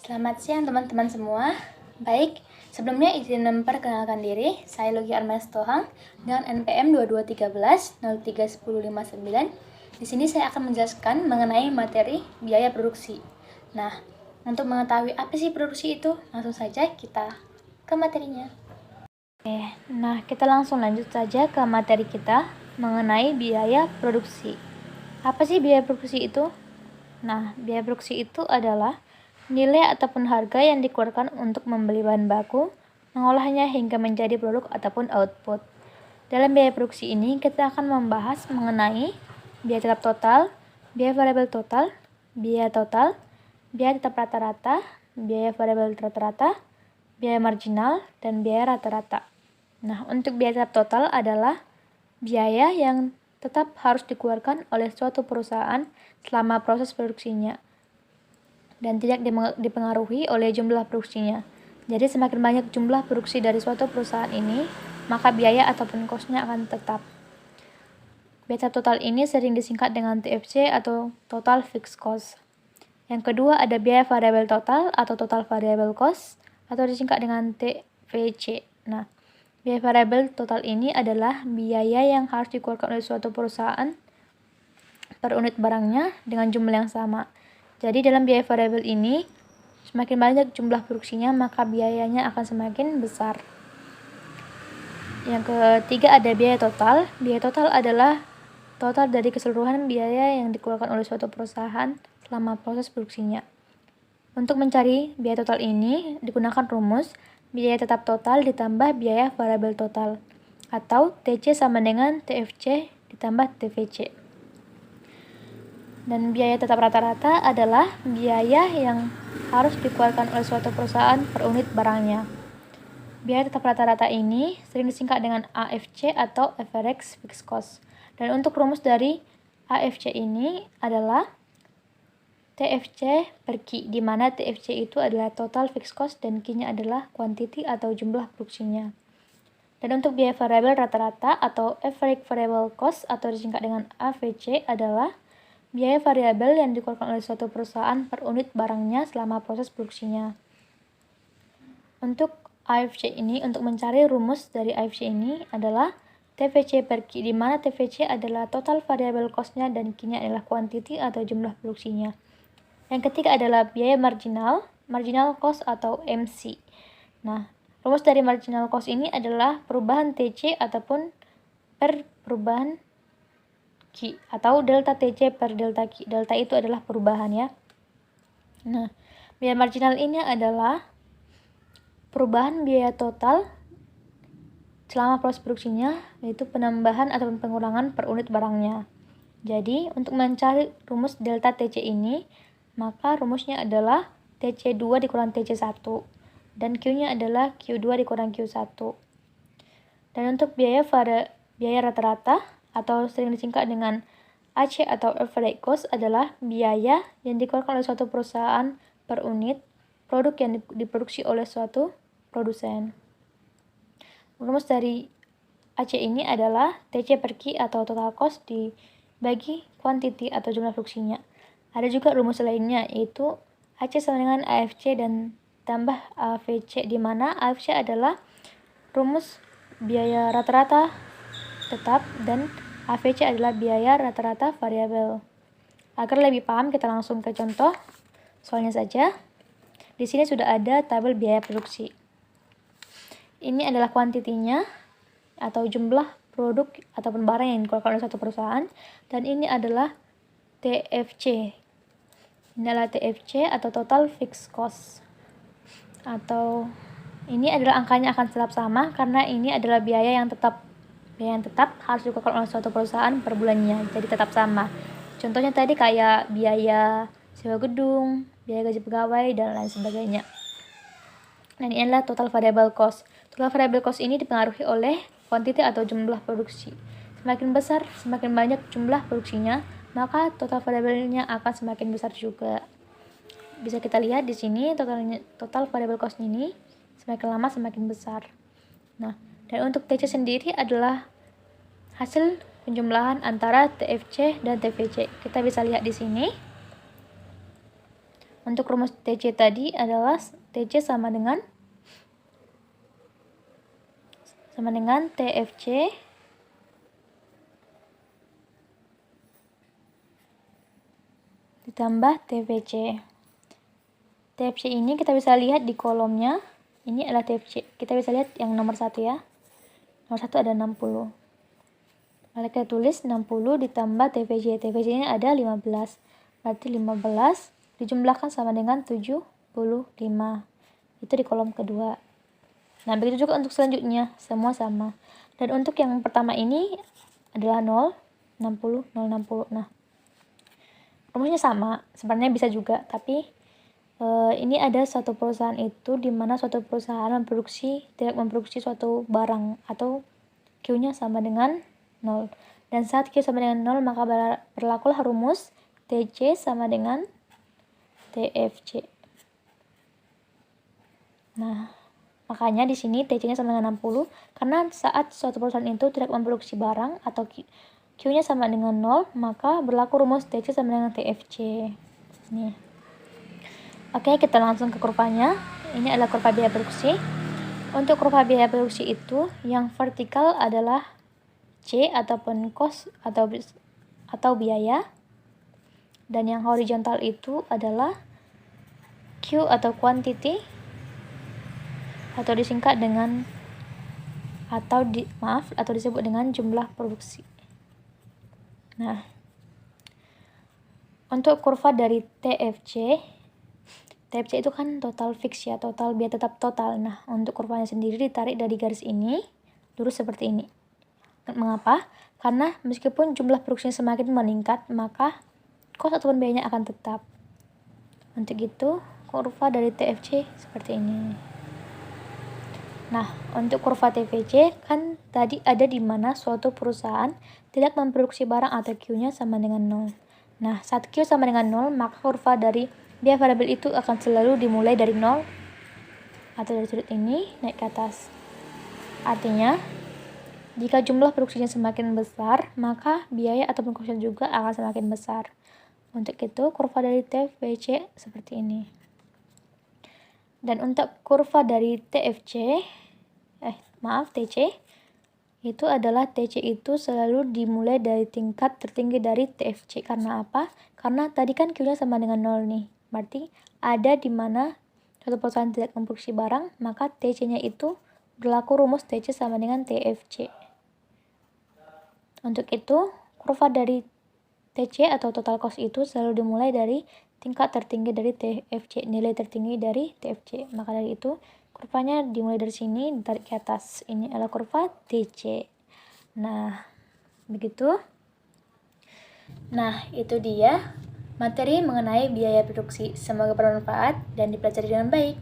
Selamat siang teman-teman semua. Baik, sebelumnya izin memperkenalkan diri. Saya Logi Armes Tohang dengan NPM 2213 031059. Di sini saya akan menjelaskan mengenai materi biaya produksi. Nah, untuk mengetahui apa sih produksi itu, langsung saja kita ke materinya. Nah, kita langsung lanjut saja ke materi kita mengenai biaya produksi. Apa sih biaya produksi itu? Nah, biaya produksi itu adalah nilai ataupun harga yang dikeluarkan untuk membeli bahan baku, mengolahnya hingga menjadi produk ataupun output. Dalam biaya produksi ini, kita akan membahas mengenai biaya tetap total, biaya variabel total, biaya tetap rata-rata, biaya variabel rata-rata, biaya marginal, dan biaya rata-rata. Nah, untuk biaya tetap total adalah biaya yang tetap harus dikeluarkan oleh suatu perusahaan selama proses produksinya dan tidak dipengaruhi oleh jumlah produksinya. Jadi semakin banyak jumlah produksi dari suatu perusahaan ini, maka biaya ataupun cost-nya akan tetap. Biaya total ini sering disingkat dengan TFC atau total fixed cost. Yang kedua ada biaya variabel total atau total variable cost atau disingkat dengan TVC. Nah, biaya variabel total ini adalah biaya yang harus dikeluarkan oleh suatu perusahaan per unit barangnya dengan jumlah yang sama. Jadi dalam biaya variabel ini, semakin banyak jumlah produksinya, maka biayanya akan semakin besar. Yang ketiga ada biaya total. Biaya total adalah total dari keseluruhan biaya yang dikeluarkan oleh suatu perusahaan selama proses produksinya. Untuk mencari biaya total ini, digunakan rumus biaya tetap total ditambah biaya variabel total, atau TC sama dengan TFC ditambah TVC. Dan biaya tetap rata-rata adalah biaya yang harus dikeluarkan oleh suatu perusahaan per unit barangnya. Biaya tetap rata-rata ini sering disingkat dengan AFC atau Average Fixed Cost. Dan untuk rumus dari AFC ini adalah TFC per Q, di mana TFC itu adalah total fixed cost dan Q-nya adalah quantity atau jumlah produksinya. Dan untuk biaya variabel rata-rata atau Average Variable Cost atau disingkat dengan AVC adalah biaya variabel yang dikeluarkan oleh suatu perusahaan per unit barangnya selama proses produksinya. Untuk AFC ini, untuk mencari rumus dari AFC ini adalah TVC per Q, di mana TVC adalah total variable cost-nya dan Q-nya adalah quantity atau jumlah produksinya. Yang ketiga adalah biaya marginal cost atau MC. Nah, rumus dari marginal cost ini adalah perubahan TC ataupun per perubahan Q atau delta TC per delta Q. Delta itu adalah perubahan ya. Nah, biaya marginal ini adalah perubahan biaya total selama proses produksinya, yaitu penambahan ataupun pengurangan per unit barangnya. Jadi, untuk mencari rumus delta TC ini, maka rumusnya adalah TC2 dikurang TC1 dan Q-nya adalah Q2 dikurang Q1. Dan untuk biaya rata-rata atau sering disingkat dengan AC atau average cost adalah biaya yang dikeluarkan oleh suatu perusahaan per unit produk yang diproduksi oleh suatu produsen. Rumus dari AC ini adalah TC per Q atau total cost dibagi quantity atau jumlah produksinya. Ada juga rumus lainnya, yaitu AC sama dengan AFC dan tambah AVC, di mana AFC adalah rumus biaya rata-rata tetap dan AVC adalah biaya rata-rata variabel. Agar lebih paham, kita langsung ke contoh soalnya saja. Di sini sudah ada tabel biaya produksi. Ini adalah kuantitinya atau jumlah produk ataupun barang yang dikeluarkan oleh satu perusahaan, dan ini adalah TFC. Ini adalah TFC atau total fixed cost. Atau ini adalah angkanya akan tetap sama karena ini adalah biaya yang tetap harus dikeluarkan oleh suatu perusahaan per bulannya, jadi tetap sama. Contohnya tadi kayak biaya sewa gedung, biaya gaji pegawai, dan lain sebagainya. Nah, ini adalah total variable cost. Total variable cost ini dipengaruhi oleh quantity atau jumlah produksi. Semakin besar, semakin banyak jumlah produksinya, maka total variabelnya akan semakin besar juga. Bisa kita lihat di sini total variable cost ini semakin lama semakin besar. Nah, dan untuk TC sendiri adalah hasil penjumlahan antara TFC dan TVC. Kita bisa lihat di sini. Untuk rumus TC tadi adalah TC sama dengan TFC ditambah TVC. TFC ini kita bisa lihat di kolomnya. Ini adalah TFC. Kita bisa lihat yang nomor 1 ya. Nomor 1 ada 60. Lalu kita tulis 60 ditambah TVC. TVC ini ada 15. Berarti 15 dijumlahkan sama dengan 75. Itu di kolom kedua. Nah, begitu juga untuk selanjutnya. Semua sama. Dan untuk yang pertama ini adalah 0, 60, 0, 60. Nah, rumusnya sama. Sebenarnya bisa juga, tapi ini ada suatu perusahaan itu di mana suatu perusahaan tidak memproduksi suatu barang atau Q-nya sama dengan 0. Dan saat Q sama dengan 0, maka berlakulah rumus TC sama dengan TFC. Nah, makanya di sini TC-nya sama dengan 60 karena saat suatu perusahaan itu tidak memproduksi barang atau Q-nya sama dengan 0, maka berlaku rumus TC sama dengan TFC. Nih. Oke, kita langsung ke kurvanya. Ini adalah kurva biaya produksi. Untuk kurva biaya produksi itu yang vertikal adalah C ataupun cost atau biaya, dan yang horizontal itu adalah Q atau quantity, atau disingkat dengan atau disebut dengan jumlah produksi. Nah, untuk kurva dari TFC itu kan total fix ya, total biaya tetap total. Nah, untuk kurvanya sendiri ditarik dari garis ini lurus seperti ini. Mengapa? Karena meskipun jumlah produksinya semakin meningkat, maka cost ataupun biayanya akan tetap. Untuk itu, kurva dari TFC seperti ini. Nah, untuk kurva TVC kan tadi ada di mana suatu perusahaan tidak memproduksi barang atau Q-nya sama dengan 0. Nah, saat Q sama dengan 0, maka kurva dari biaya variabel itu akan selalu dimulai dari 0 atau dari sudut ini naik ke atas. Artinya, jika jumlah produksinya semakin besar, maka biaya ataupun cost juga akan semakin besar. Untuk itu, kurva dari TVC seperti ini. Dan untuk kurva dari TC, itu adalah TC itu selalu dimulai dari tingkat tertinggi dari TFC. Karena apa? Karena tadi kan Q-nya sama dengan 0 nih. Berarti ada di mana suatu perusahaan tidak memproduksi barang, maka TC-nya itu berlaku rumus TC sama dengan TFC. Untuk itu, kurva dari TC atau total cost itu selalu dimulai dari tingkat tertinggi dari TFC, nilai tertinggi dari TFC. Maka dari itu, kurvanya dimulai dari sini, ditarik ke atas. Ini adalah kurva TC. Nah, begitu. Nah, itu dia materi mengenai biaya produksi. Semoga bermanfaat dan dipelajari dengan baik.